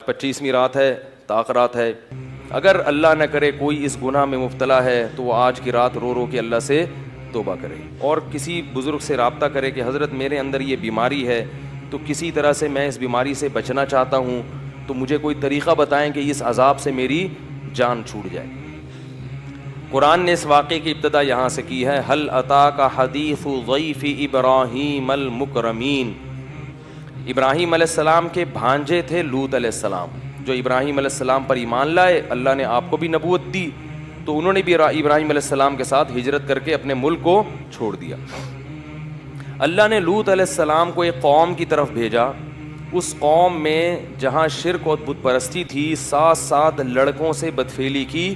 25ویں رات ہے، تاخرات ہے. اگر اللہ نہ کرے کوئی اس گناہ میں مبتلا ہے تو وہ آج کی رات رو رو کے اللہ سے توبہ کرے اور کسی بزرگ سے رابطہ کرے کہ حضرت میرے اندر یہ بیماری ہے تو کسی طرح سے میں اس بیماری سے بچنا چاہتا ہوں، تو مجھے کوئی طریقہ بتائیں کہ اس عذاب سے میری جان چھوٹ جائے. قرآن نے اس واقعے کی ابتدا یہاں سے کی ہے، هل اتاک حدیث ضیف ابراہیم المکرمین. ابراہیم علیہ السلام کے بھانجے تھے لوط علیہ السلام، جو ابراہیم علیہ السلام پر ایمان لائے. اللہ نے آپ کو بھی نبوت دی تو انہوں نے بھی ابراہیم علیہ السلام کے ساتھ ہجرت کر کے اپنے ملک کو چھوڑ دیا. اللہ نے لوط علیہ السلام کو ایک قوم کی طرف بھیجا. اس قوم میں جہاں شرک اور بت پرستی تھی، ساتھ ساتھ لڑکوں سے بدفعلی کی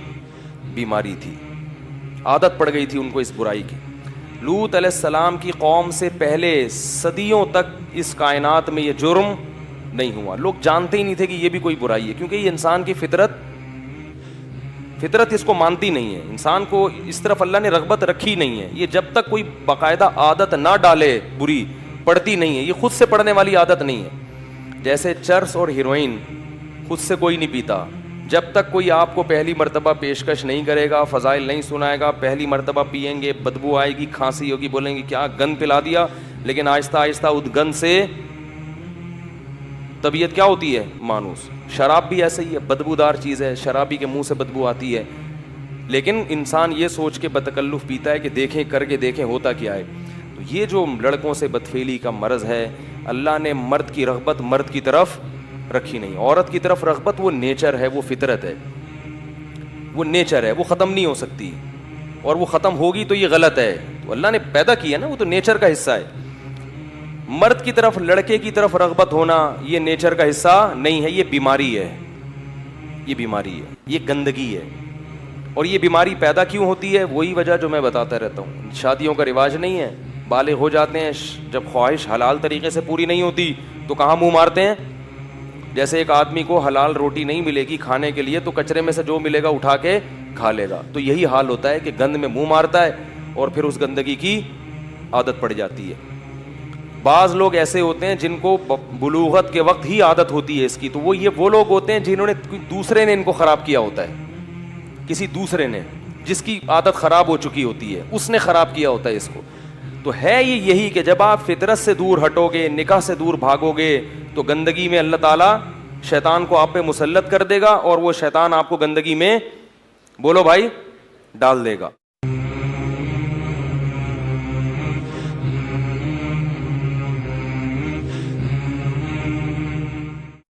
بیماری تھی، عادت پڑ گئی تھی ان کو اس برائی کی. لوط علیہ السلام کی قوم سے پہلے صدیوں تک اس کائنات میں یہ جرم نہیں ہوا. لوگ جانتے ہی نہیں تھے کہ یہ بھی کوئی برائی ہے، کیونکہ یہ انسان کی فطرت اس کو مانتی نہیں ہے. انسان کو اس طرف اللہ نے رغبت رکھی نہیں ہے. یہ جب تک کوئی باقاعدہ عادت نہ ڈالے بری، پڑتی نہیں ہے. یہ خود سے پڑنے والی عادت نہیں ہے. جیسے چرس اور ہیروئن خود سے کوئی نہیں پیتا. جب تک کوئی آپ کو پہلی مرتبہ پیشکش نہیں کرے گا، فضائل نہیں سنائے گا، پہلی مرتبہ پئیں گے، بدبو آئے گی، کھانسی ہوگی، بولیں گے کیا گند پلا دیا. لیکن آہستہ آہستہ اس گند سے طبیعت کیا ہوتی ہے؟ مانوس. شراب بھی ایسے ہی ہے، بدبودار چیز ہے، شرابی کے منہ سے بدبو آتی ہے، لیکن انسان یہ سوچ کے بتکلف پیتا ہے کہ دیکھیں، کر کے دیکھیں ہوتا کیا ہے. تو یہ جو لڑکوں سے بدفعلی کا مرض ہے، اللہ نے مرد کی رغبت مرد کی طرف رکھی نہیں. عورت کی طرف رغبت وہ نیچر ہے، وہ فطرت ہے، وہ نیچر ہے، وہ ختم نہیں ہو سکتی، اور وہ ختم ہوگی تو یہ غلط ہے. تو اللہ نے پیدا کیا نا، وہ تو نیچر کا حصہ ہے. مرد کی طرف، لڑکے کی طرف رغبت ہونا یہ نیچر کا حصہ نہیں ہے، یہ بیماری ہے. یہ بیماری ہے، یہ گندگی ہے. اور یہ بیماری پیدا کیوں ہوتی ہے؟ وہی وجہ جو میں بتاتا رہتا ہوں. شادیوں کا رواج نہیں ہے، بالغ ہو جاتے ہیں، جب خواہش حلال طریقے سے پوری نہیں ہوتی تو کہاں منہ مارتے ہیں. جیسے ایک آدمی کو حلال روٹی نہیں ملے گی کھانے کے لیے تو کچرے میں سے جو ملے گا اٹھا کے کھا لے گا. تو یہی حال ہوتا ہے کہ گند میں منہ مارتا ہے اور پھر اس گندگی کی عادت پڑ جاتی ہے. بعض لوگ ایسے ہوتے ہیں جن کو بلوغت کے وقت ہی عادت ہوتی ہے اس کی، تو وہ لوگ ہوتے ہیں جنہوں نے دوسرے نے ان کو خراب کیا ہوتا ہے. کسی دوسرے نے، جس کی عادت خراب ہو چکی ہوتی ہے، اس نے خراب کیا ہوتا ہے اس کو. تو ہے یہ یہی کہ جب آپ فطرت سے دور ہٹو گے، نکاح سے دور بھاگو گے، تو گندگی میں اللہ تعالیٰ شیطان کو آپ پہ مسلط کر دے گا، اور وہ شیطان آپ کو گندگی میں، بولو بھائی، ڈال دے گا.